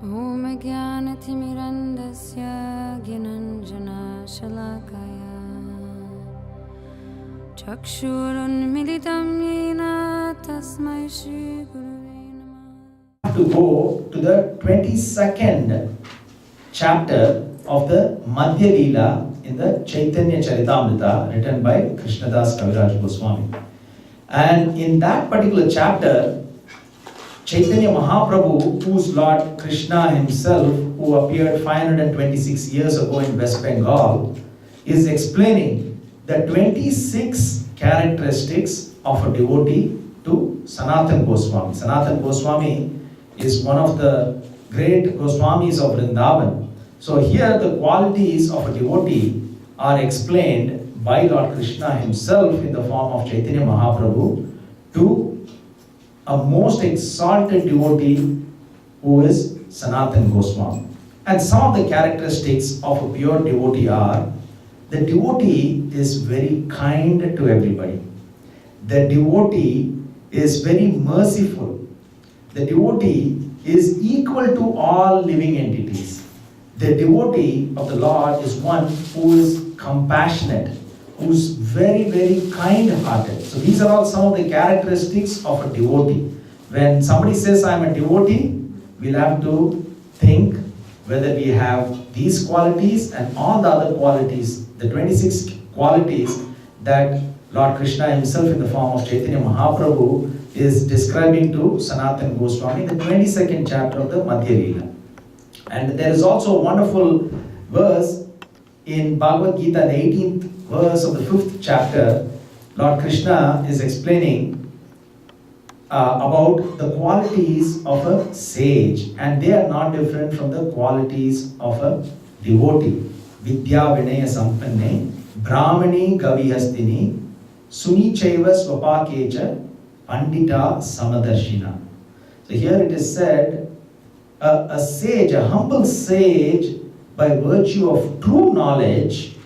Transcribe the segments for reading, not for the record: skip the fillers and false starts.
Om Jnanatimirandasya Gnananjana Shalakaya Chakshurunmilitam Yena Tasmai Shri Gurave Namah. To go to the 22nd chapter of the Madhya Leela in the Chaitanya Charitamrita written by Krishnadas Kaviraj Goswami. And in that particular chapter, Chaitanya Mahaprabhu, who's Lord Krishna himself, who appeared 526 years ago in West Bengal, is explaining the 26 characteristics of a devotee to Sanatana Goswami. Sanatana Goswami is one of the great Goswamis of Vrindavan. So here the qualities of a devotee are explained by Lord Krishna himself in the form of Chaitanya Mahaprabhu to a most exalted devotee who is Sanatana Goswami. And some of the characteristics of a pure devotee are: the devotee is very kind to everybody. The devotee is very merciful. The devotee is equal to all living entities. The devotee of the Lord is one who is compassionate, who's very, very kind-hearted. So these are all some of the characteristics of a devotee. When somebody says, I'm a devotee, we'll have to think whether we have these qualities and all the other qualities, the 26 qualities that Lord Krishna himself in the form of Chaitanya Mahaprabhu is describing to Sanatana Goswami in the 22nd chapter of the Madhya Leela. And there is also a wonderful verse in Bhagavad Gita, the 18th verse of the 5th chapter. Lord Krishna is explaining about the qualities of a sage, and they are not different from the qualities of a devotee. Vidya Vinaya Sampanne, Brahmani Gavihastini, Sunichaiva Swapakecha, Pandita Samadarshina. So here it is said, a sage, a humble sage, by virtue of true knowledge,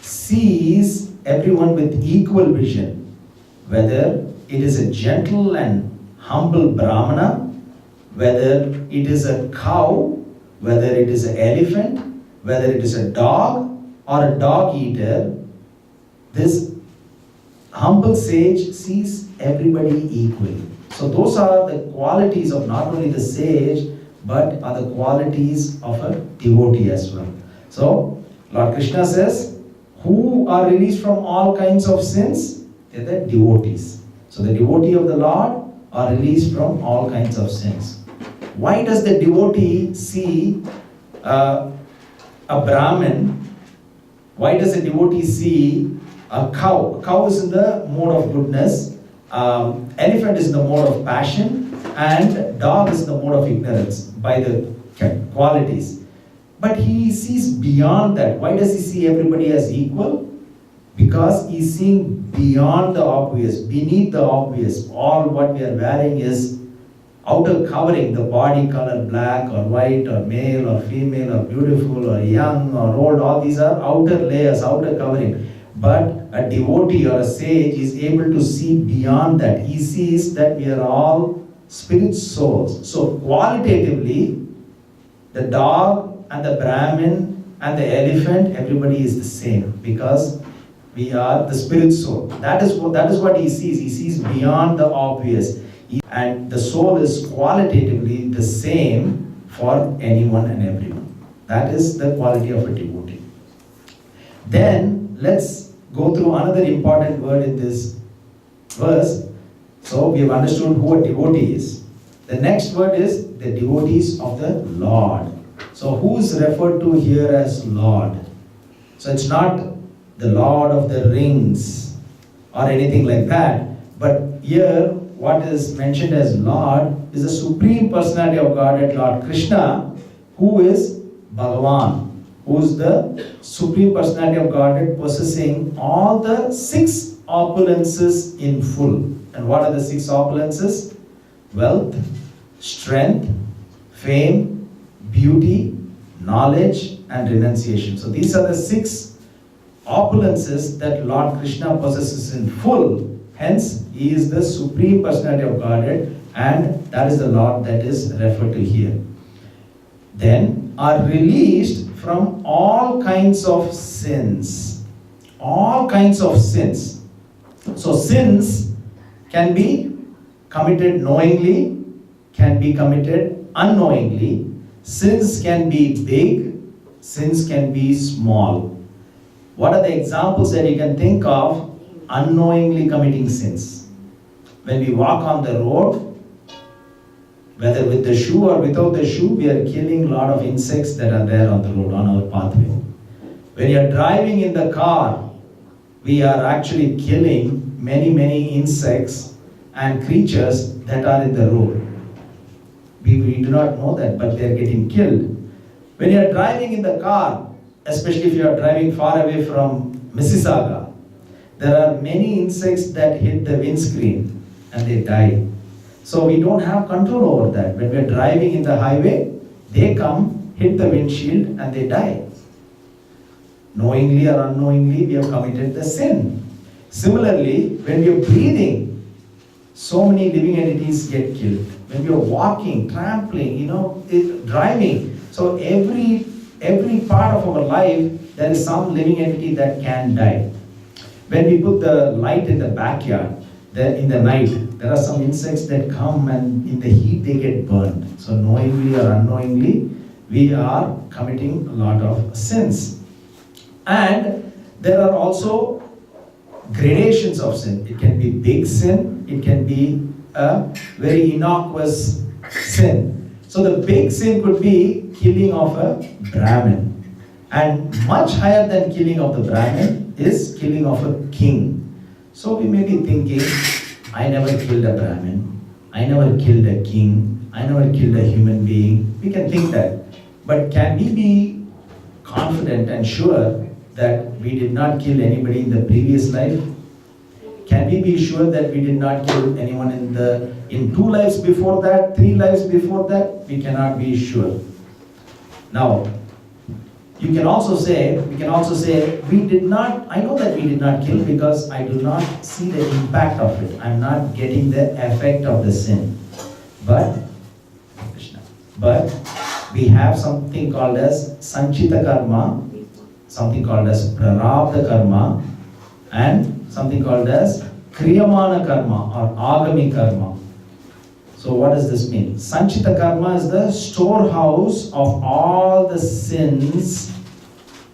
sees everyone with equal vision. Whether it is a gentle and humble Brahmana, whether it is a cow, whether it is an elephant, whether it is a dog or a dog eater, this humble sage sees everybody equally. So those are the qualities of not only the sage, but are the qualities of a devotee as well. So Lord Krishna says, who are released from all kinds of sins? They are the devotees. So the devotee of the Lord are released from all kinds of sins. Why does the devotee see a Brahmin? Why does the devotee see a cow? A cow is in the mode of goodness, elephant is in the mode of passion, and dog is in the mode of ignorance by the qualities. But he sees beyond that. Why does he see everybody as equal? Because he's seeing beyond the obvious, beneath the obvious. All what we are wearing is outer covering, the body color, black or white or male or female or beautiful or young or old. All these are outer layers, outer covering. But a devotee or a sage is able to see beyond that. He sees that we are all spirit souls. So qualitatively, the dog and the Brahmin and the elephant, everybody is the same, because we are the spirit soul. That is what he sees. He sees beyond the obvious. And the soul is qualitatively the same for anyone and everyone. That is the quality of a devotee. Then let's go through another important word in this verse. So we have understood who a devotee is. The next word is the devotees of the Lord. So who is referred to here as Lord? So it's not the Lord of the Rings or anything like that. But here what is mentioned as Lord is the Supreme Personality of Godhead, Lord Krishna, who is Bhagavan, who is the Supreme Personality of Godhead possessing all the 6 opulences in full. And what are the 6 opulences? Wealth, strength, fame, beauty, knowledge, and renunciation. So these are the 6 opulences that Lord Krishna possesses in full. Hence, he is the Supreme Personality of Godhead, and that is the Lord that is referred to here. then are released from all kinds of sins. All kinds of sins. So sins can be committed knowingly, can be committed unknowingly. Sins can be big, sins can be small. What are the examples that you can think of unknowingly committing sins? When we walk on the road, whether with the shoe or without the shoe, we are killing a lot of insects that are there on the road, on our pathway. When you are driving in the car, we are actually killing many insects and creatures that are in the road. We do not know that, but they are getting killed. When you are driving in the car, especially if you are driving far away from Mississauga, there are many insects that hit the windscreen and they die. So we don't have control over that. When we are driving in the highway, they come, hit the windshield and they die. Knowingly or unknowingly, we have committed the sin. Similarly, when we are breathing, so many living entities get killed. When we are walking, trampling, driving, so every part of our life, there is some living entity that can die. When we put the light in the backyard, in the night, there are some insects that come and in the heat they get burned. So knowingly or unknowingly, we are committing a lot of sins. And there are also gradations of sin. It can be big sin, it can be a very innocuous sin. So the big sin could be killing of a Brahmin. And much higher than killing of the Brahmin is killing of a king. So we may be thinking, I never killed a Brahmin, I never killed a king, I never killed a human being. We can think that. But can we be confident and sure that we did not kill anybody in the previous life? Can we be sure that we did not kill anyone in 2 lives before that, 3 lives before that? We cannot be sure. Now, we can also say, we did not, I know that we did not kill because I do not see the impact of it. I'm not getting the effect of the sin. But we have something called as Sanchita Karma, something called as Prarabdha Karma, and something called as Kriyamana Karma or Agami Karma. So what does this mean? Sanchita Karma is the storehouse of all the sins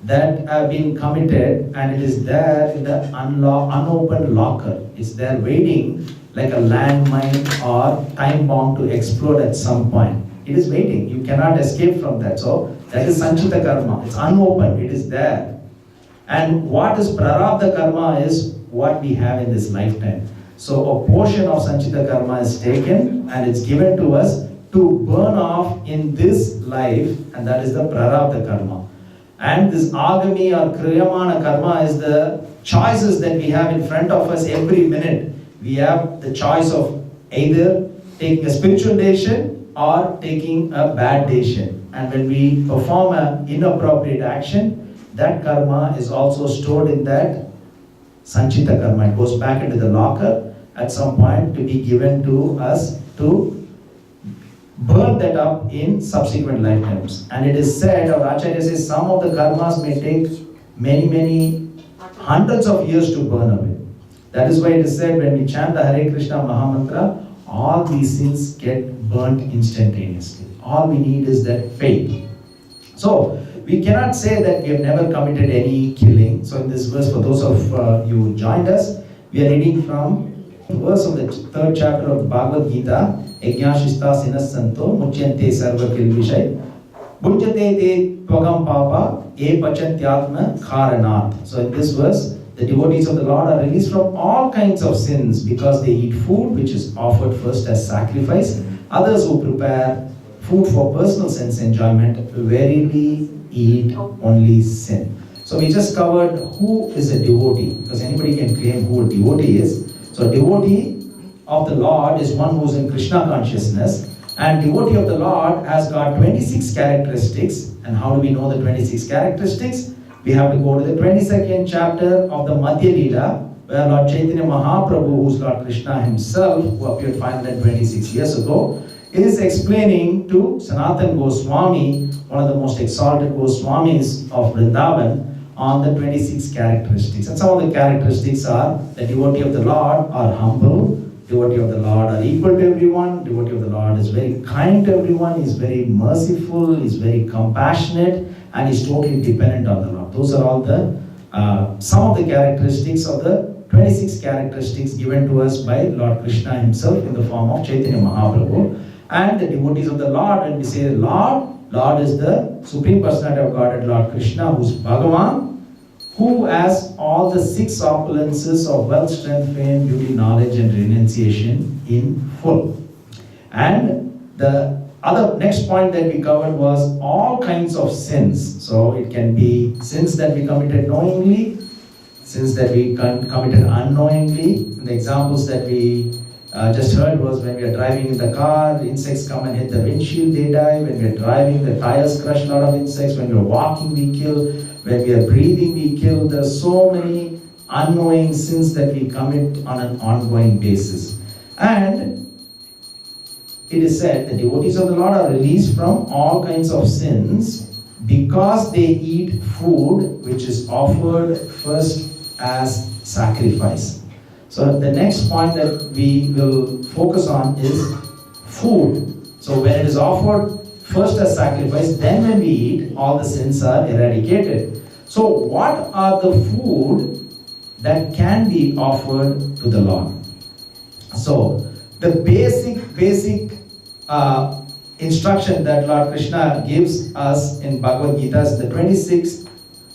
that have been committed, and it is there in the unopened locker. It's there waiting like a landmine or time bomb to explode at some point. It is waiting. You cannot escape from that. So that is Sanchita Karma. It's unopened. It is there. And what is Prarabdha Karma is what we have in this lifetime. So a portion of Sanchita Karma is taken and it's given to us to burn off in this life, and that is the Prarabdha Karma. And this Agami or Kriyamana Karma is the choices that we have in front of us every minute. We have the choice of either taking a spiritual decision or taking a bad decision. And when we perform an inappropriate action, that karma is also stored in that Sanchita Karma. It goes back into the locker at some point to be given to us to burn that up in subsequent lifetimes. And it is said, or Acharya says, some of the karmas may take many hundreds of years to burn away. That is why it is said when we chant the Hare Krishna Mahamantra, all these sins get burnt instantaneously. All we need is that faith. So, we cannot say that we have never committed any killing. So in this verse, for those of you who joined us, we are reading from the verse of the 3rd chapter of Bhagavad Gita, Yajnashista Sinasanto Muchyante Sarva Kilvishai Bhujyate Te Tvagam Papa E Pachantyatma Karanat. So in this verse, the devotees of the Lord are released from all kinds of sins because they eat food which is offered first as sacrifice. Others who prepare food for personal sense enjoyment verily eat only sin. So we just covered who is a devotee, because anybody can claim who a devotee is. So a devotee of the Lord is one who is in Krishna consciousness, and devotee of the Lord has got 26 characteristics. And how do we know the 26 characteristics? We have to go to the 22nd chapter of the Madhya Leela, where Lord Chaitanya Mahaprabhu, who is Lord Krishna himself, who appeared 526 years ago, is explaining to Sanatan Goswami, one of the most exalted Goswamis of Vrindavan, on the 26 characteristics. And some of the characteristics are: the devotee of the Lord are humble, devotee of the Lord are equal to everyone, devotee of the Lord is very kind to everyone, is very merciful, is very compassionate, and is totally dependent on the Lord. Those are all the some of the characteristics of the 26 characteristics given to us by Lord Krishna himself in the form of Chaitanya Mahaprabhu. And the devotees of the Lord, when we say Lord, Lord is the Supreme Personality of Godhead, Lord Krishna, who is Bhagavan, who has all the 6 opulences of wealth, strength, fame, beauty, knowledge, and renunciation in full. And the other next point that we covered was all kinds of sins. So it can be sins that we committed knowingly, sins that we committed unknowingly. And the examples that we just heard was when we are driving in the car, insects come and hit the windshield, they die. When we are driving, the tires crush a lot of insects. When we are walking, we kill. When we are breathing, we kill. There are so many unknowing sins that we commit on an ongoing basis. And it is said the devotees of the Lord are released from all kinds of sins because they eat food which is offered first as sacrifice. So the next point that we will focus on is food. So when it is offered first as sacrifice, then when we eat, all the sins are eradicated. So what are the food that can be offered to the Lord? So the basic instruction that Lord Krishna gives us in Bhagavad Gita is the 26th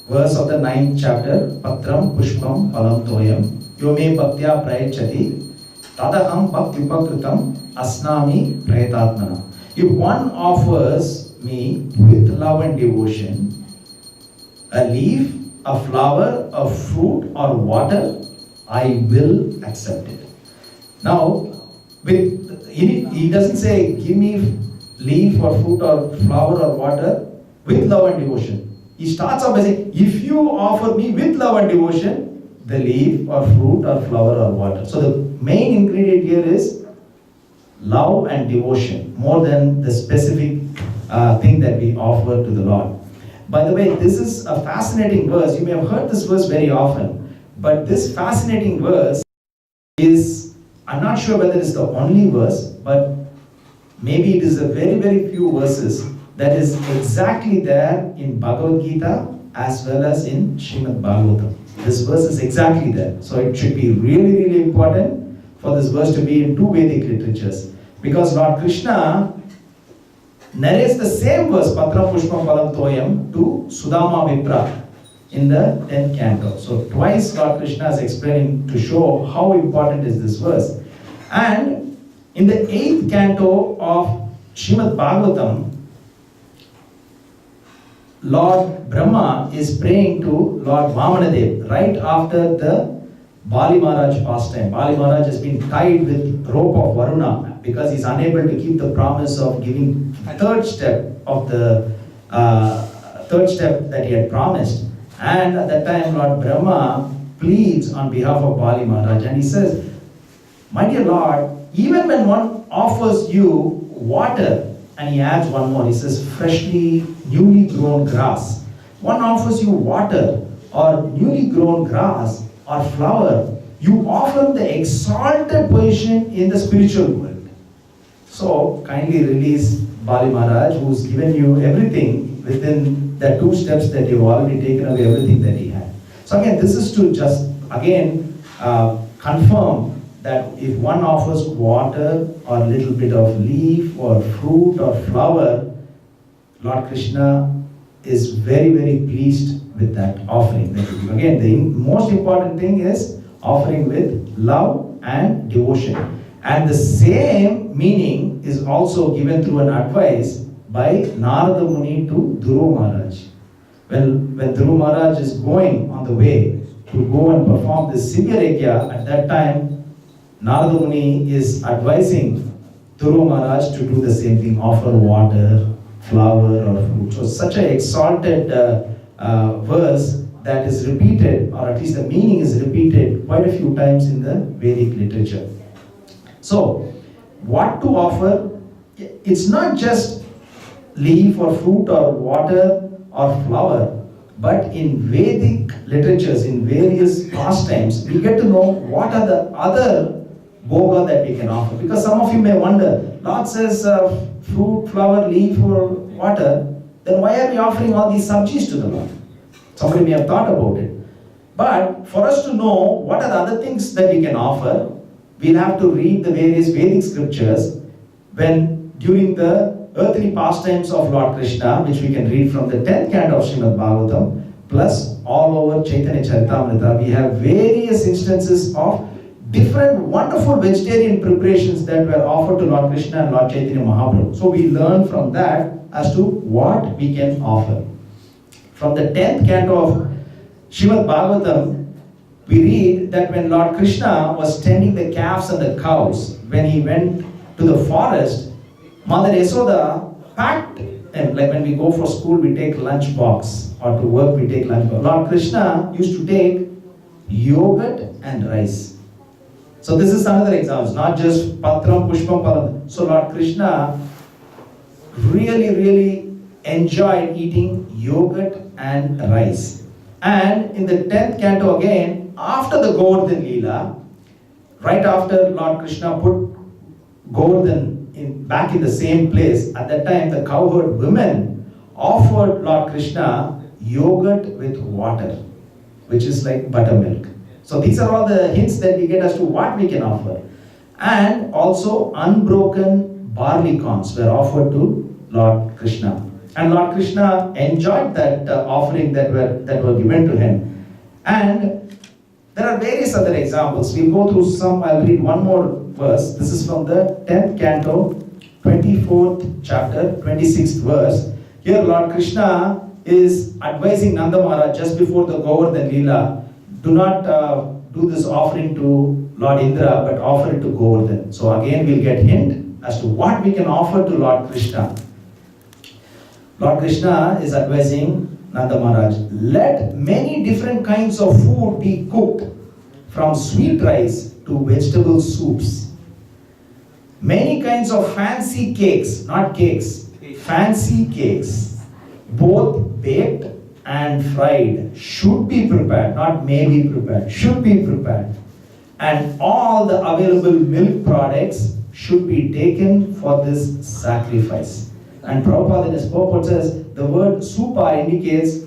verse of the 9th chapter. Patram pushpam palam toyam yome bhaktya prayachati tadaham bhakti upakritam asnami prayatatmana. If one offers me with love and devotion a leaf, a flower, a fruit or water, I will accept it. Now, he doesn't say give me leaf or fruit or flower or water with love and devotion. He starts off by saying, if you offer me with love and devotion the leaf or fruit or flower or water. So the main ingredient here is love and devotion, more than the specific thing that we offer to the Lord. By the way, this is a fascinating verse. You may have heard this verse very often, but this fascinating verse is, I'm not sure whether it's the only verse, but maybe it is a very, very few verses that is exactly there in Bhagavad Gita as well as in Srimad Bhagavatam. This verse is exactly there. So it should be really, really important for this verse to be in 2 Vedic literatures. Because Lord Krishna narrates the same verse, Patra Pushpam Palam Toyam, to Sudama Vipra in the 10th canto. So twice Lord Krishna is explaining to show how important is this verse. And in the 8th canto of Srimad Bhagavatam, Lord Brahma is praying to Lord Vamanadev right after the Bali Maharaj pastime. Bali Maharaj has been tied with rope of Varuna because he's unable to keep the promise of giving third step that he had promised. And at that time, Lord Brahma pleads on behalf of Bali Maharaj, and he says, my dear Lord, even when one offers you water, and he adds one more, he says, freshly, newly grown grass. One offers you water or newly grown grass or flower, you offer the exalted position in the spiritual world. So, kindly release Bali Maharaj, who's given you everything within the 2 steps that you've already taken away everything that he had. So again, this is to just, again, confirm that if one offers water or a little bit of leaf or fruit or flower, Lord Krishna is very, very pleased with that offering. Again, the most important thing is offering with love and devotion. And the same meaning is also given through an advice by Narada Muni to Dhruva Maharaj. When Dhruva Maharaj is going on the way to go and perform this severe yajna, at that time, Narada Muni is advising Dhruva Maharaj to do the same thing, offer water, flower or fruit. So such an exalted verse that is repeated, or at least the meaning is repeated quite a few times in the Vedic literature. So, what to offer it's not just leaf or fruit or water or flower, but in Vedic literatures, in various pastimes, we get to know what are the other bhoga that we can offer. Because some of you may wonder, Lord says fruit, flower, leaf or water, then why are we offering all these sabjis to the Lord? Somebody may have thought about it. But for us to know what are the other things that we can offer, we'll have to read the various Vedic scriptures when during the earthly pastimes of Lord Krishna, which we can read from the 10th canto of Srimad Bhagavatam, plus all over Chaitanya Charitamrita, we have various instances of different wonderful vegetarian preparations that were offered to Lord Krishna and Lord Chaitanya Mahaprabhu. So we learn from that as to what we can offer. From the 10th canto of Srimad Bhagavatam, we read that when Lord Krishna was tending the calves and the cows, when he went to the forest, Mother Yasoda packed him. Like when we go for school, we take lunch box, or to work we take lunch box. Lord Krishna used to take yogurt and rice. So this is another example, not just patram, pushpam, palam. So Lord Krishna really enjoyed eating yogurt and rice. And in the 10th canto again, after the Govardhan Leela, right after Lord Krishna put Govardhan back in the same place, at that time the cowherd women offered Lord Krishna yogurt with water, which is like buttermilk. So these are all the hints that we get as to what we can offer. And also unbroken barley corns were offered to Lord Krishna. And Lord Krishna enjoyed that offering that were given to him. And there are various other examples. We'll go through some. I'll read one more verse. This is from the 10th canto, 24th chapter, 26th verse. Here Lord Krishna is advising Nanda Maharaj just before the Govardhan Leela, do not do this offering to Lord Indra, but offer it to Govardhan. So again we'll get hint as to what we can offer to Lord Krishna. Lord Krishna is advising Nanda Maharaj, let many different kinds of food be cooked, from sweet rice to vegetable soups. Many kinds of fancy cakes, not cakes, fancy cakes, both baked and fried, should be prepared, not may be prepared, should be prepared. And all the available milk products should be taken for this sacrifice. And Prabhupada in his purport says, the word supa indicates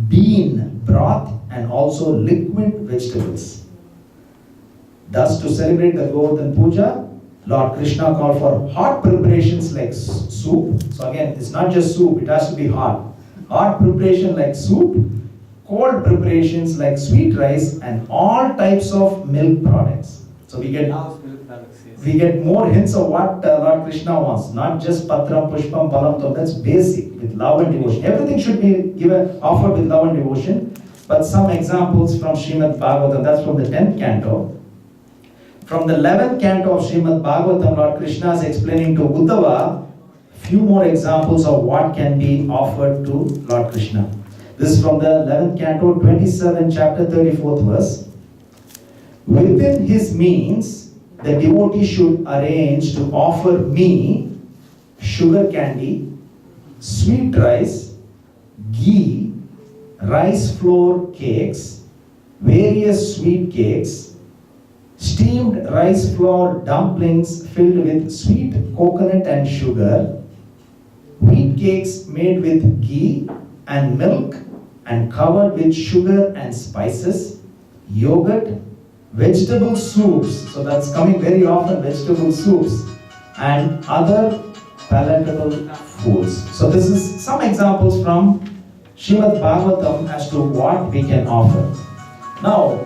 bean, broth, and also liquid vegetables. Thus, to celebrate the Govardhan Puja, Lord Krishna called for hot preparations like soup. So again, it's not just soup, it has to be hot. Hot preparation like soup, cold preparations like sweet rice, and all types of milk products. So we get more hints of what Lord Krishna wants. Not just patram, pushpam, palam, that's basic, with love and devotion. Everything should be offered with love and devotion. But some examples from Srimad Bhagavatam, that's from the 10th canto. From the 11th canto of Srimad Bhagavatam, Lord Krishna is explaining to Uddhava few more examples of what can be offered to Lord Krishna. This is from the 11th canto, 27th chapter, 34th verse. Within his means, the devotee should arrange to offer me sugar candy, sweet rice, ghee, rice flour cakes, various sweet cakes, steamed rice flour dumplings filled with sweet coconut and sugar, wheat cakes made with ghee and milk and covered with sugar and spices, yogurt, vegetable soups, so that's coming very often, vegetable soups, and other palatable foods. So this is some examples from Srimad Bhagavatam as to what we can offer. Now,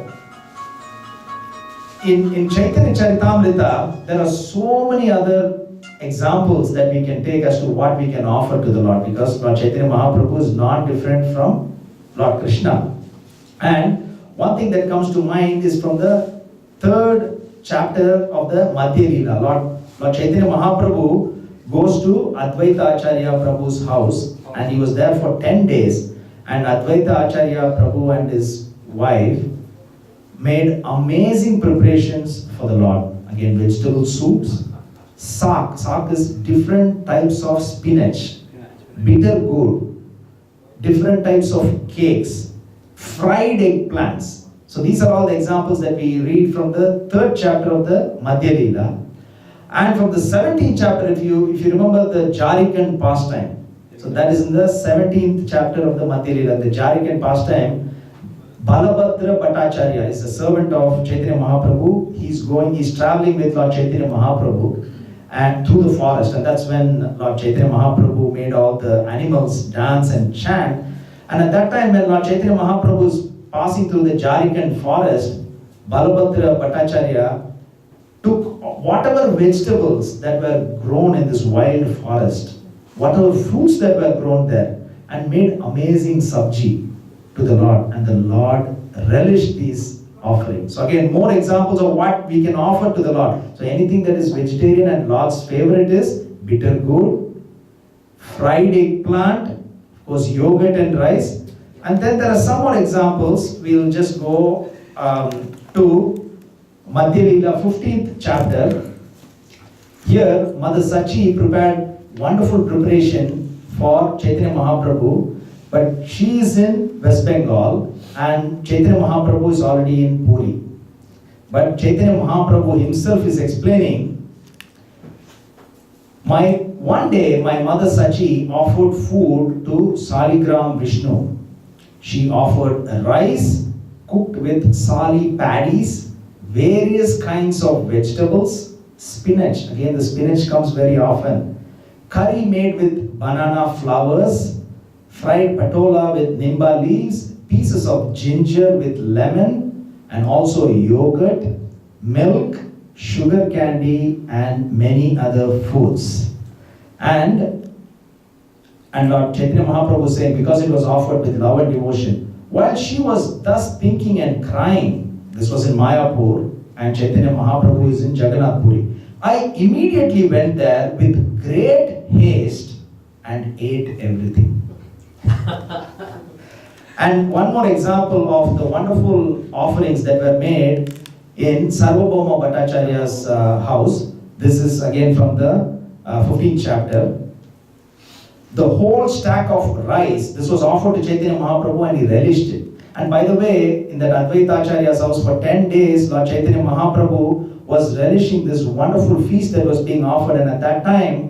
in Chaitanya Charitamrita, there are so many other examples that we can take as to what we can offer to the Lord, because Lord Chaitanya Mahaprabhu is not different from Lord Krishna. And one thing that comes to mind is from the 3rd chapter of the Madhya Leela. Lord Chaitanya Mahaprabhu goes to Advaita Acharya Prabhu's house, and he was there for 10 days. And Advaita Acharya Prabhu and his wife made amazing preparations for the Lord. Again, vegetable soups, Saag. Saag is different types of spinach. Bitter gourd. Different types of cakes. Fried eggplants. So these are all the examples that we read from the 3rd chapter of the Madhya Leela. And from the 17th chapter, if you remember the Jarikan pastime. So that is in the 17th chapter of the Madhya Leela. The Jarikan pastime, Balabhadra Bhattacharya is a servant of Chaitanya Mahaprabhu. He's traveling with Lord Chaitanya Mahaprabhu and through the forest. And that's when Lord Chaitanya Mahaprabhu made all the animals dance and chant. And at that time, when Lord Chaitanya Mahaprabhu is passing through the Jarikan forest, Balabhadra Bhattacharya took whatever vegetables that were grown in this wild forest, whatever fruits that were grown there, and made amazing sabji to the Lord, and the Lord relished these offerings. So again, more examples of what we can offer to the Lord. So anything that is vegetarian, and Lord's favorite is bitter gourd, fried eggplant, of course yogurt and rice. And then there are some more examples. We'll just go to Madhya Leela 15th chapter. Here Mother Sachi prepared wonderful preparation for Chaitanya Mahaprabhu. But she is in West Bengal and Chaitanya Mahaprabhu is already in Puri. But Chaitanya Mahaprabhu himself is explaining, one day my mother Sachi offered food to Saligram Vishnu. She offered rice cooked with sali paddies, various kinds of vegetables, spinach. Again, the spinach comes very often. Curry made with banana flowers, fried patola with nimba leaves, pieces of ginger with lemon, and also yogurt, milk, sugar candy, and many other foods. And Lord Chaitanya Mahaprabhu was saying, because it was offered with love and devotion, while she was thus thinking and crying, this was in Mayapur, and Chaitanya Mahaprabhu is in Jagannath Puri, I immediately went there with great haste and ate everything. And one more example of the wonderful offerings that were made in Sarvabhauma Bhattacharya's house. This is again from the 15th chapter. The whole stack of rice, this was offered to Chaitanya Mahaprabhu and he relished it. And by the way, in that Advaita Acharya's house for 10 days, Lord Chaitanya Mahaprabhu was relishing this wonderful feast that was being offered. And at that time,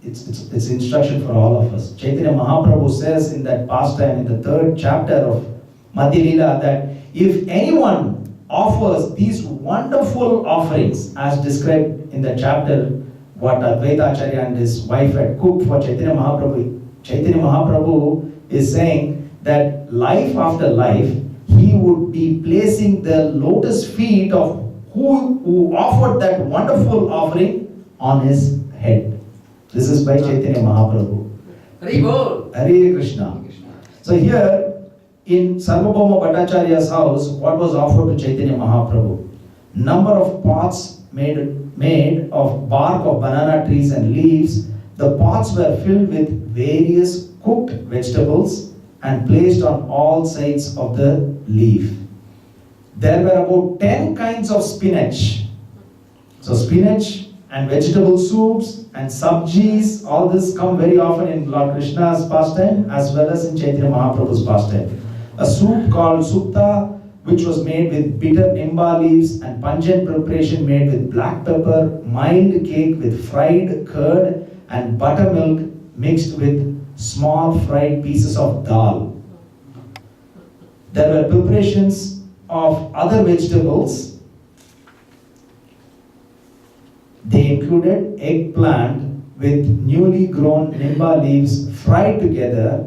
it's instruction for all of us. Chaitanya Mahaprabhu says in that pastime, in the 3rd chapter of Madhya Leela, that if anyone offers these wonderful offerings, as described in the chapter, what Advaita Acharya and his wife had cooked for Chaitanya Mahaprabhu is saying that life after life, he would be placing the lotus feet of who offered that wonderful offering on his head. This is by Chaitanya Mahaprabhu. Hare Krishna. So here in Sarvabhauma Bhattacharya's house, what was offered to Chaitanya Mahaprabhu? Number of pots made of bark of banana trees and leaves. The pots were filled with various cooked vegetables and placed on all sides of the leaf. There were about 10 kinds of spinach. So spinach and vegetable soups and sabjis, all this come very often in Lord Krishna's pastime as well as in Chaitanya Mahaprabhu's pastime. A soup called supta, which was made with bitter nimba leaves, and pungent preparation made with black pepper, mild cake with fried curd and buttermilk mixed with small fried pieces of dal. There were preparations of other vegetables. They included eggplant with newly grown nimba leaves fried together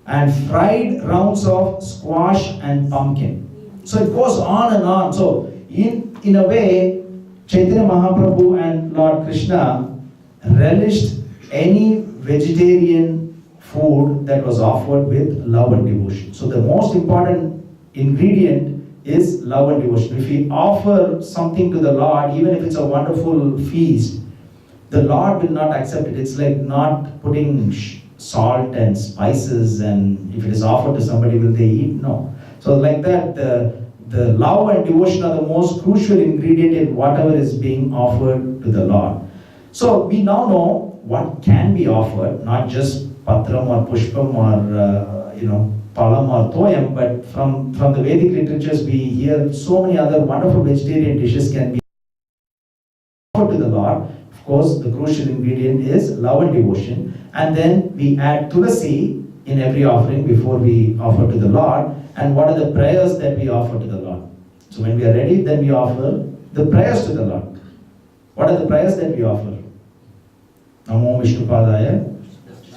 and fried rounds of squash and pumpkin. So it goes on and on. So in a way, Chaitanya Mahaprabhu and Lord Krishna relished any vegetarian food that was offered with love and devotion. So the most important ingredient is love and devotion. If we offer something to the Lord, even if it's a wonderful feast, the Lord will not accept it. It's like not putting salt and spices, and if it is offered to somebody, will they eat? No. So like that, the love and devotion are the most crucial ingredient in whatever is being offered to the Lord. So we now know what can be offered, not just patram or pushpam or palam or toyam, but from the Vedic literatures we hear so many other wonderful vegetarian dishes can be offered to the Lord. Of course, the crucial ingredient is love and devotion, and then we add tulasi in every offering before we offer to the Lord. And what are the prayers that we offer to the Lord? So when we are ready, then we offer the prayers to the Lord. What are the prayers that we offer? Namo Vishnupadaya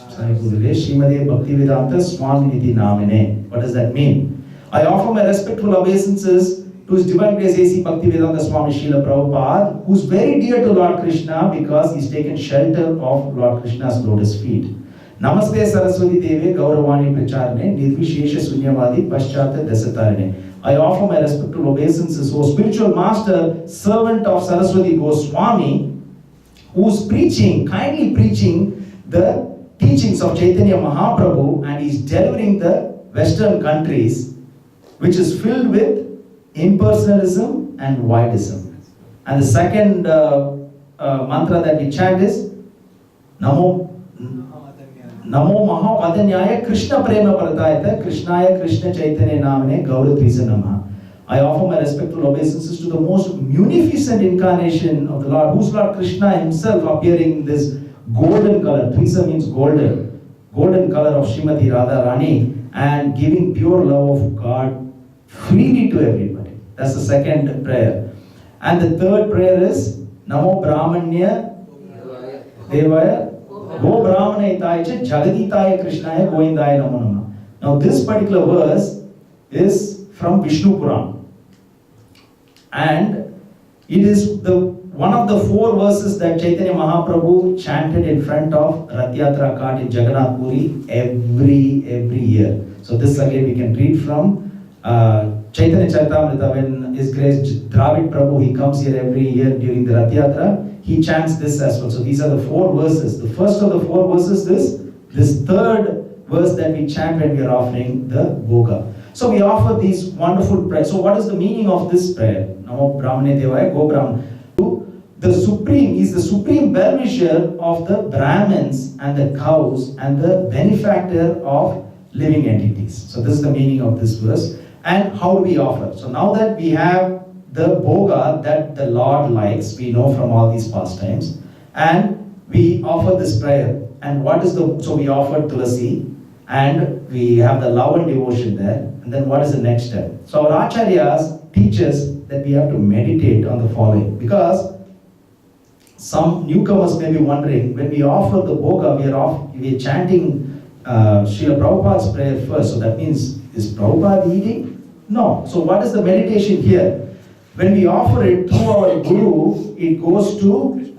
Sai Gurule Srimade Bhaktivedanta Swaminiti Namine. What does that mean? I offer my respectful obeisances to His Divine Grace A.C. Bhaktivedanta Swami Srila Prabhupada, who is very dear to Lord Krishna because he's taken shelter of Lord Krishna's lotus feet. Namaste Saraswati Deve Gauravani Pracharane Nirvishesha Sunyavadi Paschata Dasatarane. I offer my respectful obeisances, O spiritual master, servant of Saraswati Goswami, who's kindly preaching the teachings of Chaitanya Mahaprabhu, and he's delivering the Western countries, which is filled with impersonalism and voidism. And the second mantra that we chant is Namo Mahavadanyaya Krishna Prema Paratayata Krishnaya Krishna Chaitanya Namane Gauratisa Namaha. I offer my respectful obeisances to the most munificent incarnation of the Lord, who's Lord Krishna himself, appearing in this golden color. Trisa means golden color of Srimati Radharani, and giving pure love of God freely to everybody. That's the second prayer. And the third prayer is Namo Brahmanya Devaya Go Brahmana Itaya Jagaditaya Krishnaya Goindaya Namo Nama. Now this particular verse is from Vishnu Puran, and it is one of the 4 verses that Chaitanya Mahaprabhu chanted in front of Rath Yatra Ghat in Jagannath Puri every year. So this again we can read from Chaitanya Charitamrita. When His Grace Dravid Prabhu, he comes here every year during the Rath Yatra, he chants this as well. So these are the 4 verses. The first of the 4 verses is this third verse that we chant when we are offering the Bhoga. So we offer these wonderful prayers. So what is the meaning of this prayer? Namo Brahmane Devaya Go Brahmana. He's the supreme well-wisher of the Brahmins and the cows and the benefactor of living entities. So this is the meaning of this verse. And how do we offer? So now that we have the Bhoga that the Lord likes, we know from all these pastimes, and we offer this prayer. And so we offer tulasi, and we have the love and devotion there. And then what is the next step? So our acharyas teach us that we have to meditate on the following, because some newcomers may be wondering, when we offer the Bhoga, we are chanting Srila Prabhupada's prayer first. So that means, is Prabhupada eating? No. So what is the meditation here? When we offer it through our Guru, it goes to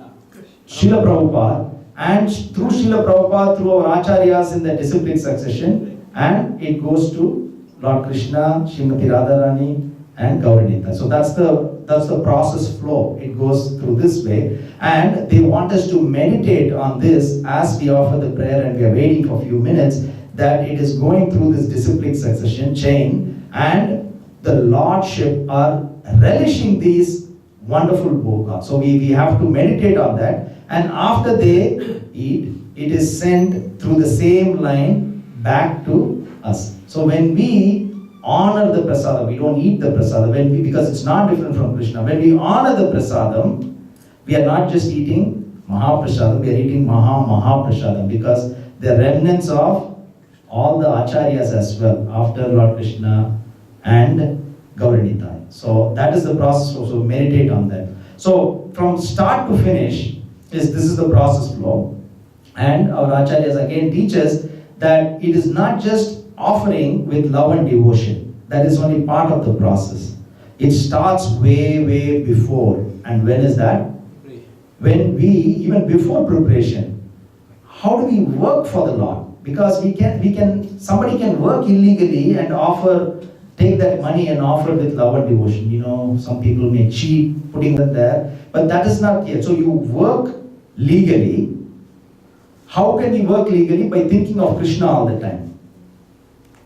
Srila Prabhupada, and through Srila Prabhupada, through our acharyas in the disciplic succession, and it goes to Lord Krishna, Srimati Radharani, and Gauranita. So that's the process flow. It goes through this way, and they want us to meditate on this as we offer the prayer, and we are waiting for a few minutes, that it is going through this disciplic succession chain, and the Lordship are relishing these wonderful Bhoga. So we have to meditate on that, and after they eat, it is sent through the same line back to us. So when we honor the prasadam, we don't eat the prasadam, because it's not different from Krishna. When we honor the prasadam, we are not just eating Mahaprasadam, we are eating Mahaprasadam, because the remnants of all the acharyas as well, after Lord Krishna and Gauranita. So that is the process, so meditate on that. So from start to finish, this is the process flow. And our acharyas again teach us that it is not just offering with love and devotion. That is only part of the process. It starts way before. And when is that? When we, even before preparation, how do we work for the Lord? Because somebody can work illegally and take that money and offer with love and devotion. Some people may cheat putting it there, but that is not here. So you work legally. How can you work legally? By thinking of Krishna all the time.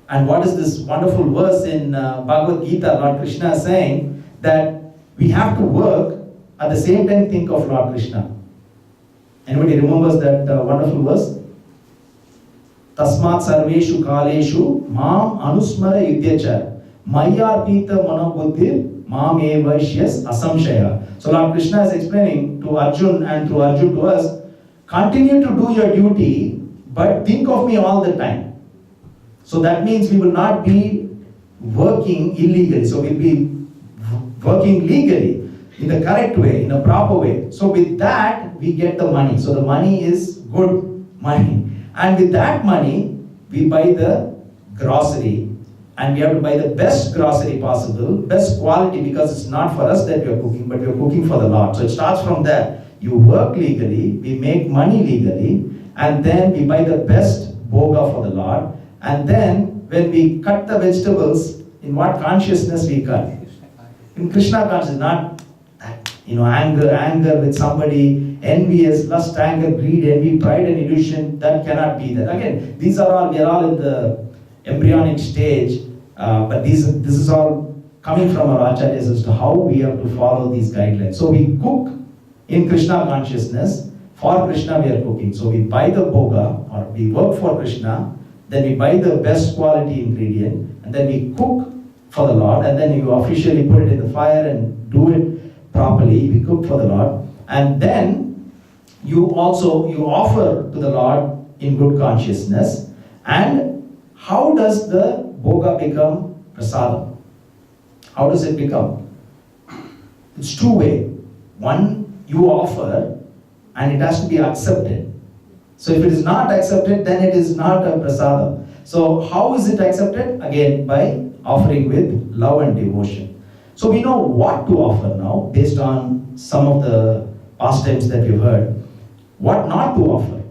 And what is this wonderful verse in Bhagavad Gita? Lord Krishna is saying that we have to work, at the same time think of Lord Krishna. Anybody remembers that wonderful verse? Tasmat sarveshu kaleshu mam anusmara yudhyacha mayarpita manobuddhir mam evaishyas asamshaya. So Lord Krishna is explaining to Arjun and through Arjun to us, continue to do your duty, but think of me all the time. So that means we will not be working illegally. So we'll be working legally in the correct way, in a proper way. So with that, we get the money. So the money is good money. And with that money, we buy the grocery. And we have to buy the best grocery possible, best quality, because it's not for us that we are cooking, but we are cooking for the Lord. So it starts from there. You work legally, we make money legally, and then we buy the best Bhoga for the Lord. And then when we cut the vegetables, in what consciousness we cut? In Krishna consciousness, not anger with somebody, envious, lust, anger, greed, envy, pride and illusion. That cannot be that. Again, we are all in the embryonic stage, but this is all coming from our acharyas as to how we have to follow these guidelines. So we cook in Krishna consciousness. For Krishna we are cooking. So we buy the Bhoga, or we work for Krishna, then we buy the best quality ingredient, and then we cook for the Lord, and then you officially put it in the fire and do it properly. We cook for the Lord, and then you offer to the Lord in good consciousness. And how does the Bhoga become prasadam? How does it become? It's two-way. One, you offer, and it has to be accepted. So if it is not accepted, then it is not a prasadam. So how is it accepted? Again, by offering with love and devotion. So we know what to offer now, based on some of the pastimes that you've heard. What not to offer.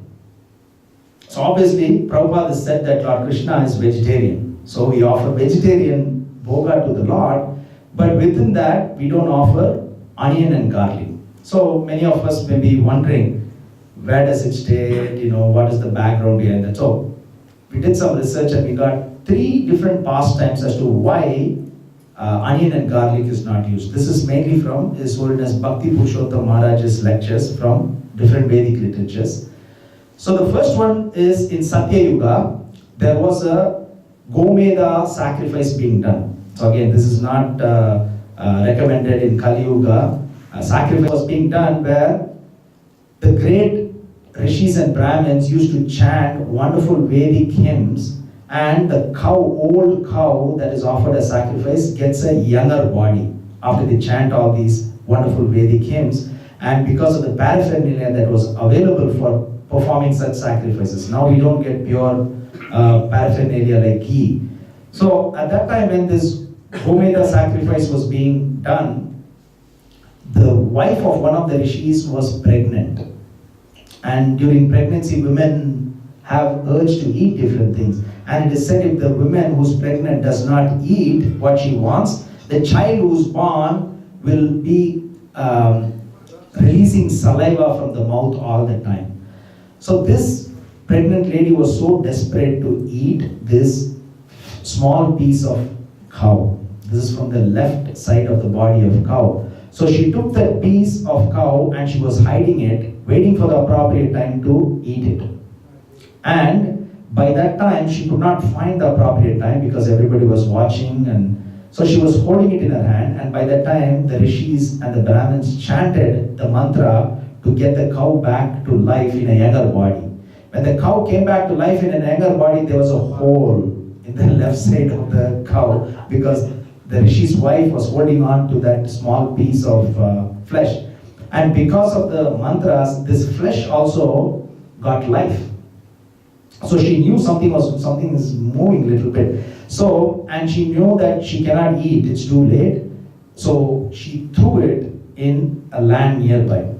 So obviously, Prabhupada has said that Lord Krishna is vegetarian. So we offer vegetarian Bhoga to the Lord, but within that, we don't offer onion and garlic. So many of us may be wondering, where does it stay, what is the background behind that? So we did some research and we got 3 different pastimes as to why onion and garlic is not used. This is mainly from His Holiness Bhakti Purushottam Maharaj's lectures from different Vedic literatures. So the first one is in Satya Yuga, there was a Gomeda sacrifice being done. So again, this is not recommended in Kali Yuga. A sacrifice was being done where the great rishis and Brahmins used to chant wonderful Vedic hymns, and the old cow that is offered as sacrifice gets a younger body after they chant all these wonderful Vedic hymns. And because of the paraphernalia that was available for performing such sacrifices, now we don't get pure paraphernalia like ghee. So at that time when this Gomeda sacrifice was being done, the wife of one of the rishis was pregnant. And during pregnancy, women have urge to eat different things. And it is said if the woman who's pregnant does not eat what she wants, the child who's born will be releasing saliva from the mouth all the time. So this pregnant lady was so desperate to eat this small piece of cow. This is from the left side of the body of cow. So she took that piece of cow and she was hiding it, waiting for the appropriate time to eat it. And by that time, she could not find the appropriate time because everybody was watching, and so she was holding it in her hand. And by that time, the rishis and the Brahmins chanted the mantra to get the cow back to life in a younger body. When the cow came back to life in a younger body, there was a hole in the left side of the cow because the rishi's wife was holding on to that small piece of flesh. And because of the mantras, this flesh also got life. So she knew something is moving a little bit. So, and she knew that she cannot eat, it's too late. So she threw it in a land nearby.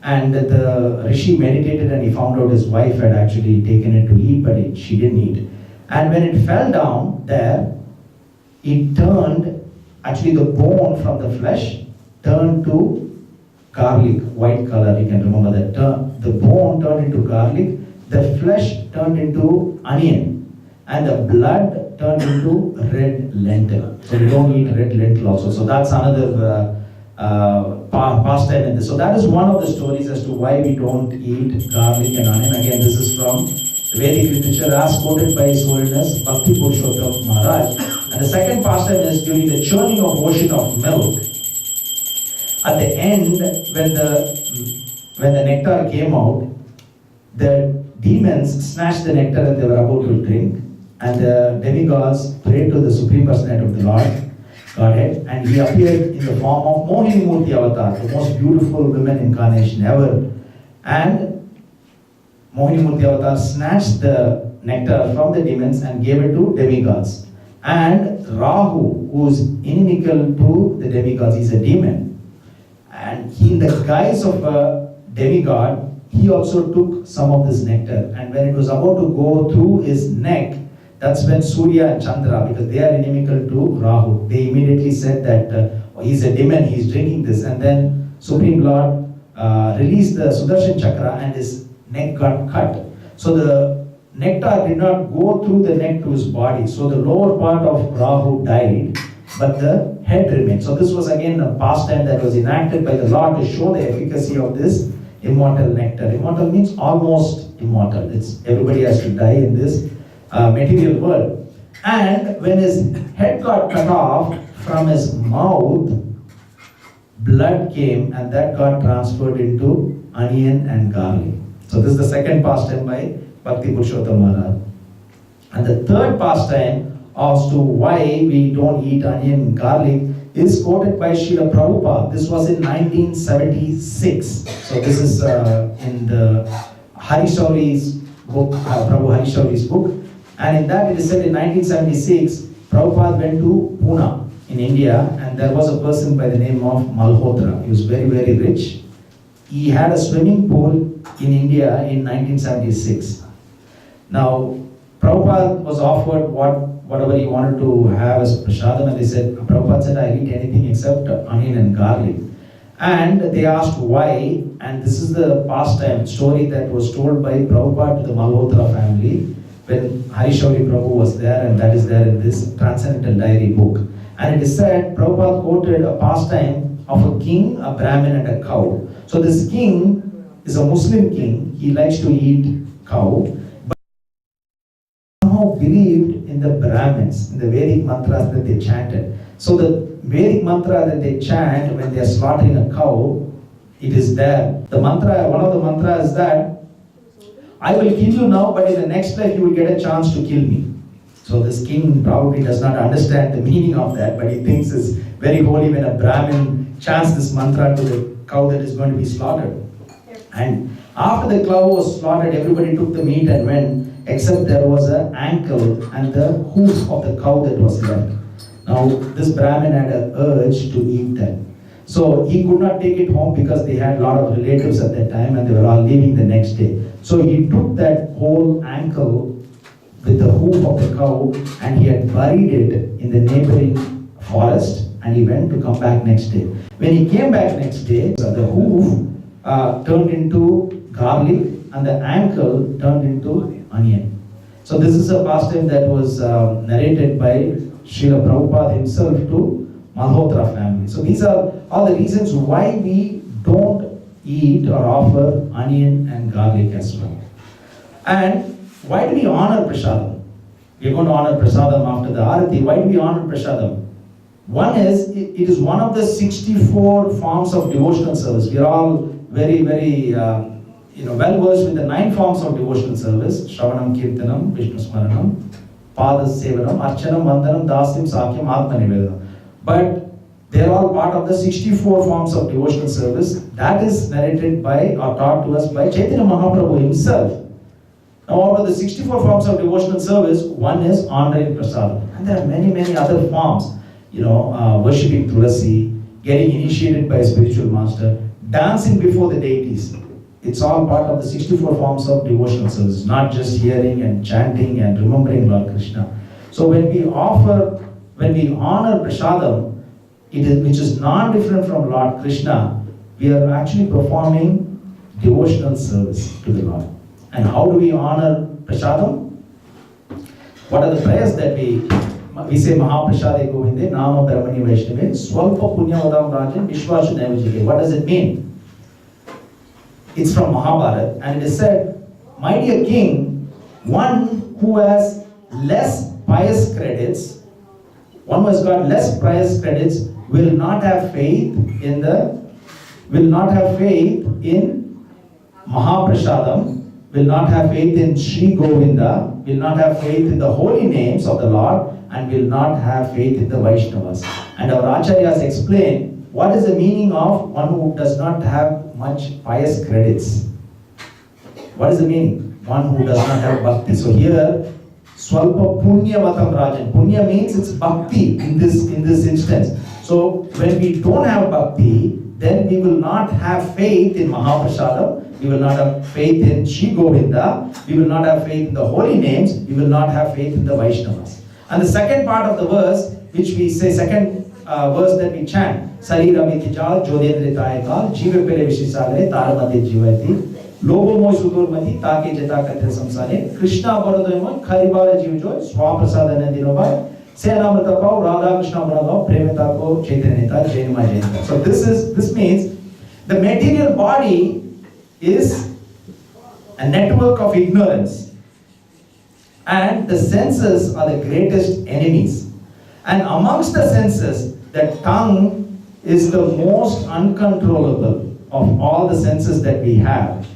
And the rishi meditated and he found out his wife had actually taken it to eat, but she didn't eat. And when it fell down there, it turned, actually the bone from the flesh turned to garlic, white color, you can remember that. The bone turned into garlic, the flesh turned into onion, and the blood turned into red lentil. So we don't eat red lentil also. So that's another pastime in this. So that is one of the stories as to why we don't eat garlic and onion. Again, this is from the Vedic literature as quoted by His Holiness Bhakti Purushottam Maharaj. And the second pastime is during the churning of ocean of milk. At the end, when the nectar came out, the demons snatched the nectar that they were about to drink, and the demigods prayed to the Supreme Personality of the Lord, Godhead, and he appeared in the form of Mohini Murti Avatar, the most beautiful woman incarnation ever. And Mohini Murti Avatar snatched the nectar from the demons and gave it to demigods. And Rahu, who is inimical to the demigods, is a demon. And he, in the guise of a demigod, he also took some of this nectar. And when it was about to go through his neck, that's when Surya and Chandra, because they are inimical to Rahu, they immediately said that he's a demon, he's drinking this. And then Supreme Lord released the Sudarshan Chakra and his neck got cut. So the nectar did not go through the neck to his body. So the lower part of Rahu died, but the head remained. So this was again a pastime that was enacted by the Lord to show the efficacy of this immortal nectar. Immortal means almost immortal. It's everybody has to die in this material world. And when his head got cut off, from his mouth, blood came and that got transferred into onion and garlic. So this is the second pastime by Bhakti Purushottam Maharaj. And the third pastime as to why we don't eat onion and garlic is quoted by Srila Prabhupada. This was in 1976. So this is in the Harishauri's book, Prabhu Harishauri's book. And in that it is said in 1976, Prabhupada went to Pune in India, and there was a person by the name of Malhotra. He was very, very rich. He had a swimming pool in India in 1976. Now, Prabhupada was offered whatever he wanted to have as prasadam, and they said, Prabhupada said, I eat anything except onion and garlic. And they asked why, and this is the pastime story that was told by Prabhupada to the Malhotra family when Harishauri Prabhu was there, and that is there in this Transcendental Diary book. And it is said, Prabhupada quoted a pastime of a king, a Brahmin, and a cow. So this king is a Muslim king, he likes to eat cow, but somehow believed in the Brahmins, in the Vedic mantras that they chanted. So the Vedic mantra that they chant when they are slaughtering a cow, it is there. The mantra, one of the mantras is that, I will kill you now, but in the next life you will get a chance to kill me. So this king probably does not understand the meaning of that, but he thinks it's very holy when a Brahmin chants this mantra to the cow that is going to be slaughtered. And after the cow was slaughtered, everybody took the meat and went, except there was an ankle and the hoof of the cow that was left. Now this Brahmin had an urge to eat that. So he could not take it home because they had a lot of relatives at that time and they were all leaving the next day. So he took that whole ankle with the hoof of the cow and he had buried it in the neighboring forest, and he went to come back next day. When he came back next day, the hoof turned into garlic and the ankle turned into onion. So this is a pastime that was narrated by Srila Prabhupada himself to Malhotra family. So these are all the reasons why we don't eat or offer onion and garlic as well. And why do we honor prasadam? We are going to honor prasadam after the arati. Why do we honor prasadam? One is, it is one of the 64 forms of devotional service. We are all very, very well versed with the 9 forms of devotional service: Shravanam, Kirtanam, Vishnu Smaranam, Pada Sevanam, Archanam, Vandanam, Dasyam, Sakyam, Atma Nivedam. But they are all part of the 64 forms of devotional service that is narrated by or taught to us by Chaitanya Mahaprabhu himself. Now, out of the 64 forms of devotional service, one is honoring prasadam. And there are many, many other forms. Worshipping Tulasi, getting initiated by a spiritual master, dancing before the deities. It's all part of the 64 forms of devotional service, not just hearing and chanting and remembering Lord Krishna. So when we honor prasadam, which is non-different from Lord Krishna, we are actually performing devotional service to the Lord. And how do we honor prasadam? What are the prayers that we we say Mahaprasade Govinde, Nama Brahmani Vaishnave, Swalpa Punyavadam Rajan, Vishwashu Naivajike. What does it mean? It's from Mahabharata, and it is said, my dear king, one who has less pious credits, one who has got less pious credits will not have faith in Mahaprasadam, will not have faith in Sri Govinda, will not have faith in the holy names of the Lord, and will not have faith in the Vaishnavas. And our Acharyas explain what is the meaning of one who does not have much pious credits. What is the meaning? One who does not have bhakti. So here, Swalpa Punyavatam Rajan. Punya means it's bhakti in this instance. So when we don't have bhakti, then we will not have faith in Mahaprasadam, we will not have faith in Sri Govinda, we will not have faith in the holy names, we will not have faith in the Vaishnavas. And the second part of the verse, which we say, second verse that we chant, Sarira Mitijal, Jodendritayakal, Jiva Pere Vishisagare, Taramade Jivati, Lobo Moy Sudurmati, Take Jeta Kathe Samsane, Krishna Baradoyman, Karibara Jivjoy, Swaprasadana Dinobai, Senamrita Pau, Radha Krishna Bharagao, Premita Pau, Chaitanita, Jainima Jainita. So this means the material body is a network of ignorance, and the senses are the greatest enemies. And amongst the senses, the tongue is the most uncontrollable of all the senses that we have.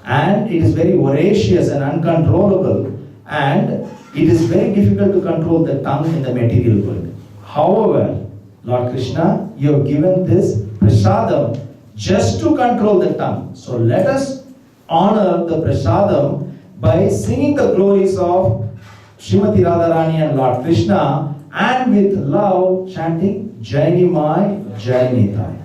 And it is very voracious and uncontrollable, and it is very difficult to control the tongue in the material world. However, Lord Krishna, you have given this prasadam just to control the tongue. So let us honor the prasadam by singing the glories of Srimati Radharani and Lord Krishna, and with love chanting Jaini Mai, Jaini Thai.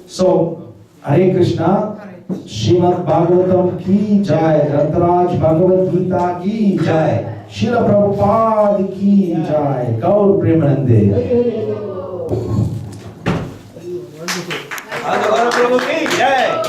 So, Hare Krishna, Srimad Bhagavatam ki jai, Rantaraj Bhagavad Gita ki jai, Srila Prabhupada ki jai, Gaur Premanande. Gaur Prabhu ki jai.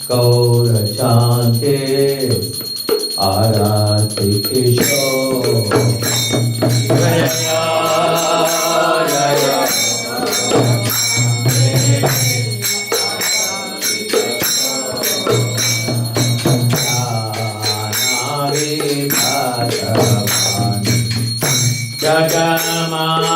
Gaura Chante Arati Kishore Jaya Jaya Jagamana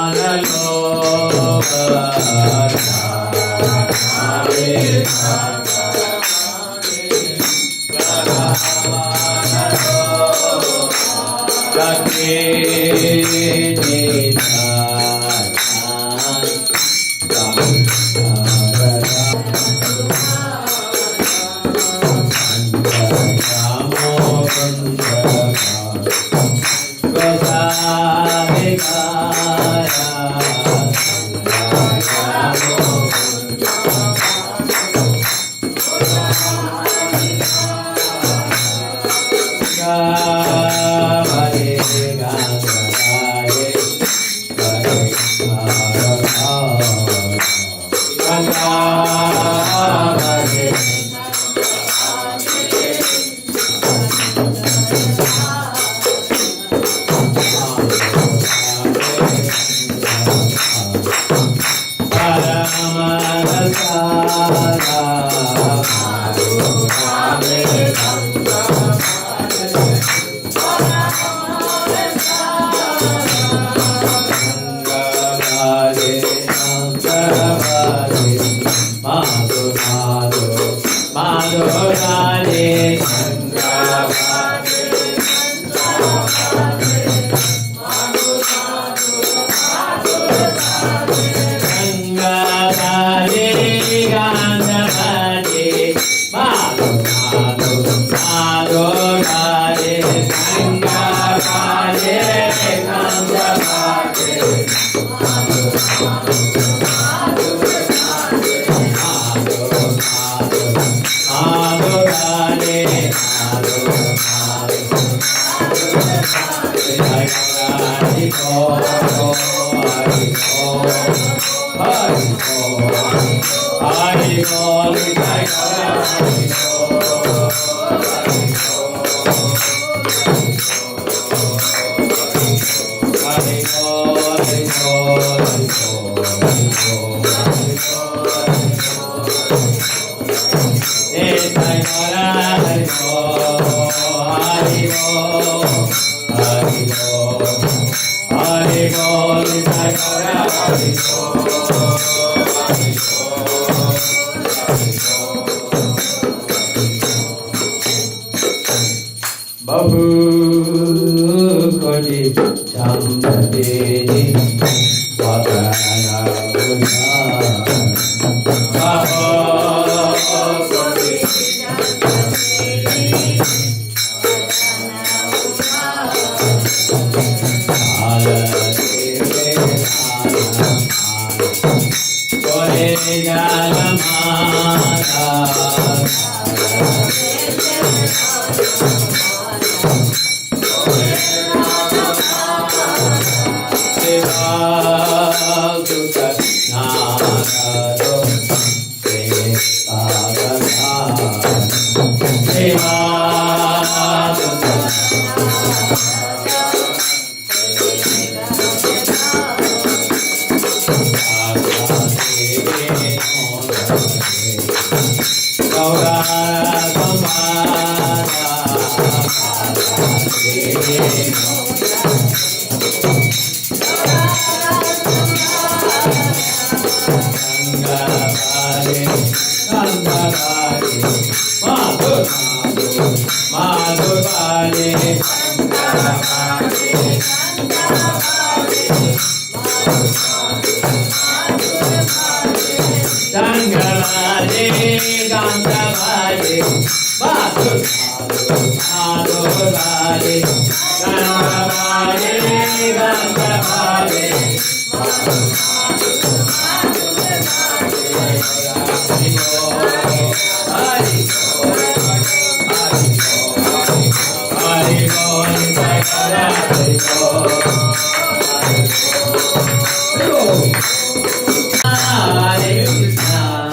Hare Krishna,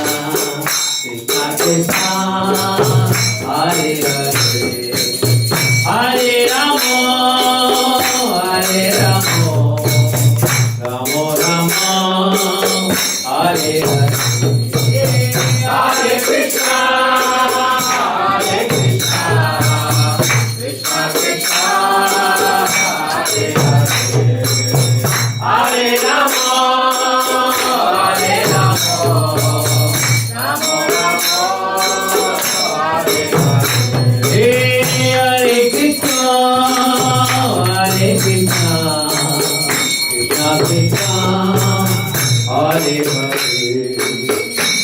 Krishna Krishna Hare Hare Ramo, Hare Ramo, Ramo Ramo, Hare Hare, Hare Krishna, Hare Krishna, Krishna Krishna, Hare Hare, Hare Ramo, Hare Ramo, Ramo Ramo, Hare Hare, Hare Krishna, Hare Krishna, Krishna Krishna, Hare Hare,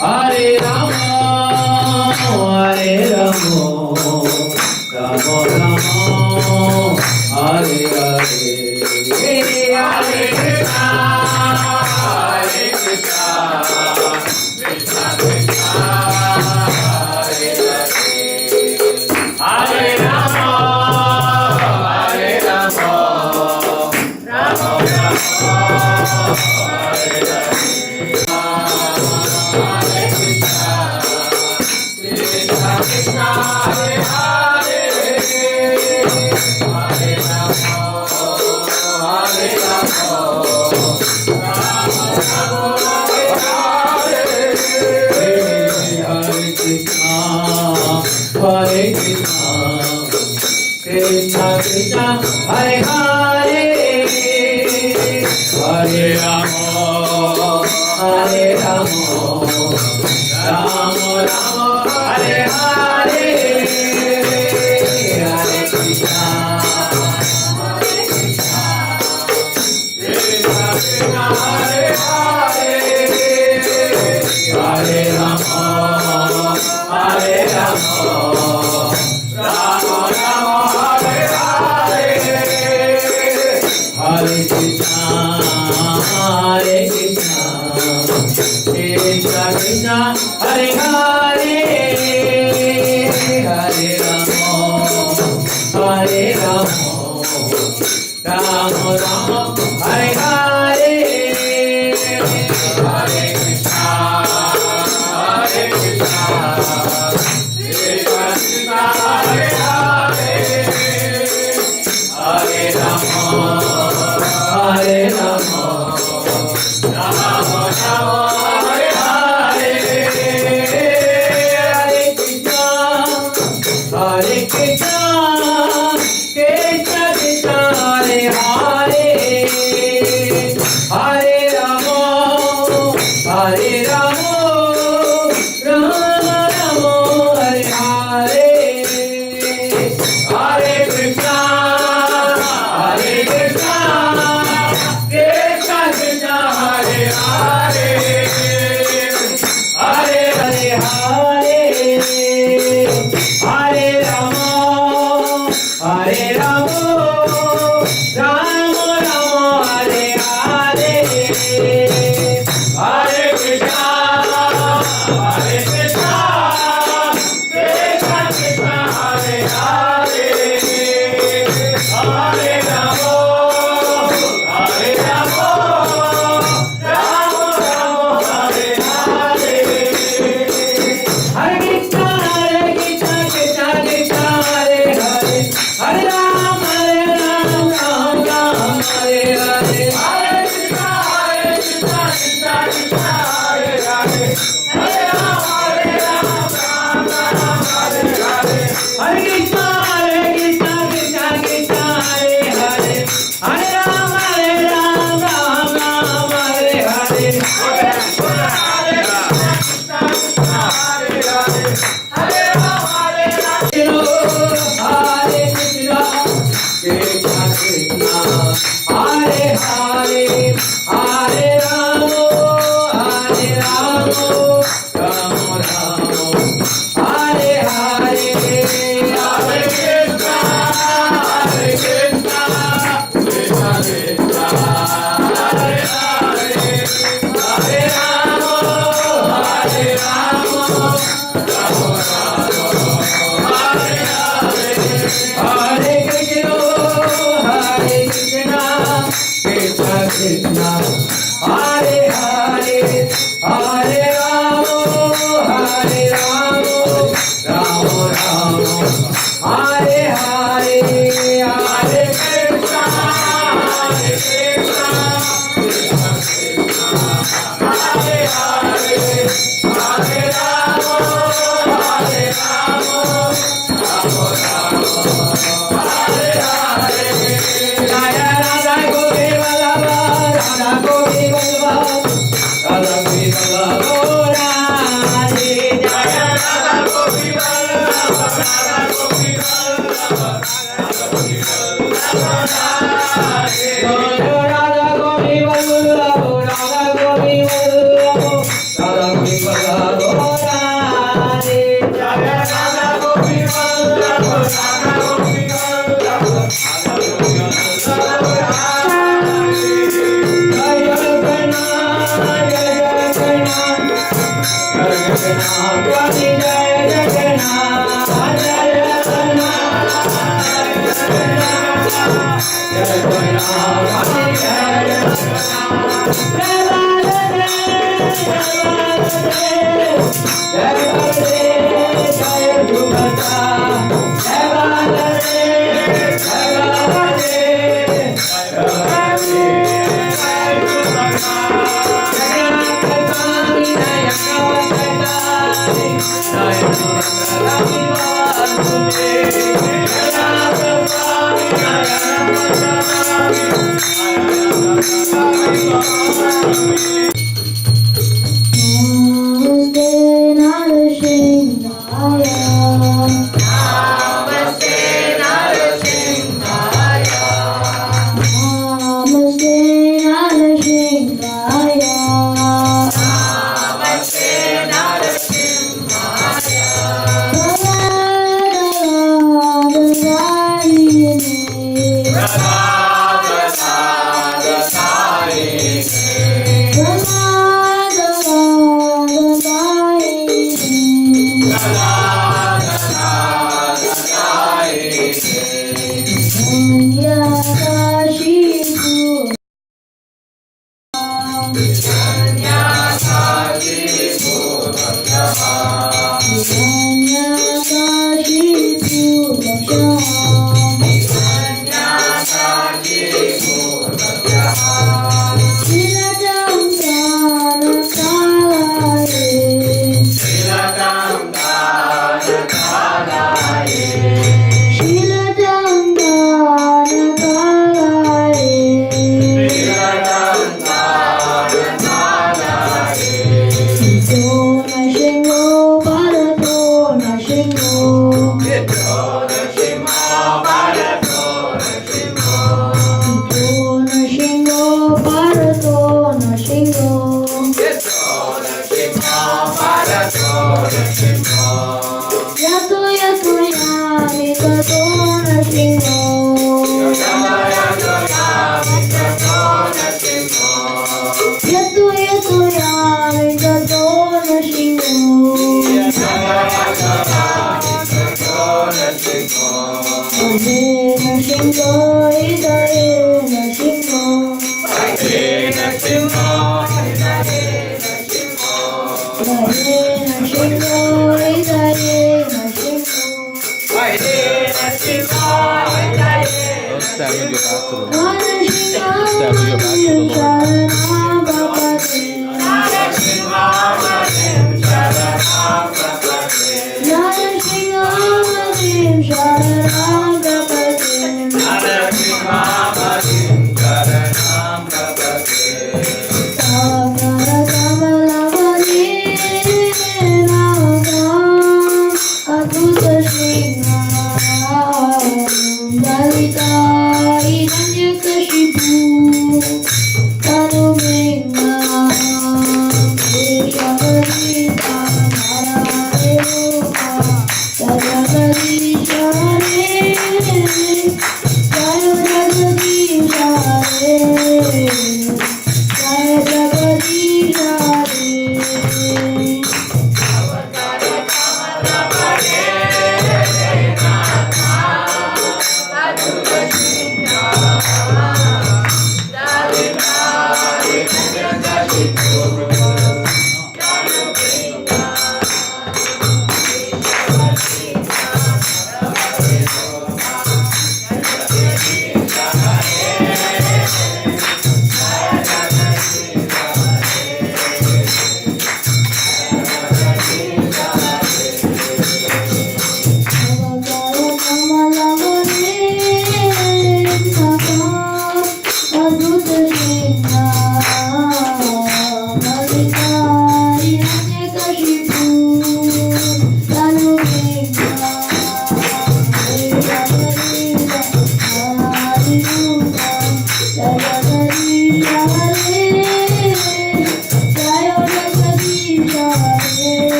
Hare Rama, Hare Rama, Rama Rama, Hare Hare, Hare Krishna, Hare Krishna, Krishna Krishna, Hare Hare, Hare Rama, Hare Rama, Rama Rama, Hare Hare, Hare Krishna, Krishna Krishna, Hare Hare, Hare Rama, Hare Rama, Rama Rama, Hare Hare, Hare Krishna, Hare Krishna, Krishna Krishna, Hare Hare, Hare Rama, Hare Rama, Rama Rama, Hare Hare, Hare Krishna, Hare Krishna, Krishna Krishna, Hare Hare, Hare Rama, Hare Rama, Rama Rama, Hare Hare, Hare Krishna, Hare Krishna, Krishna Krishna, Hare Hare, Hare Rama, Hare Rama, Rama Rama, Hare Hare, Hare Krishna, Hare Krishna, Krishna Krishna, Hare Hare, Hare Rama, Hare Rama, Rama Rama, Hare Hare, Hare Krishna, Hare Krishna, Krishna Krishna, Hare Hare, Hare Rama, Hare Rama, Rama Rama, Hare Hare, Hare Krishna, Hare Krishna, Krishna Krishna, Hare Hare, Hare Hare, Hare Rama,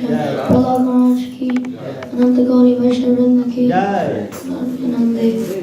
Prahlad महाराज की, अनंत गौरी वैष्णव वृंद की, Jai. आनंद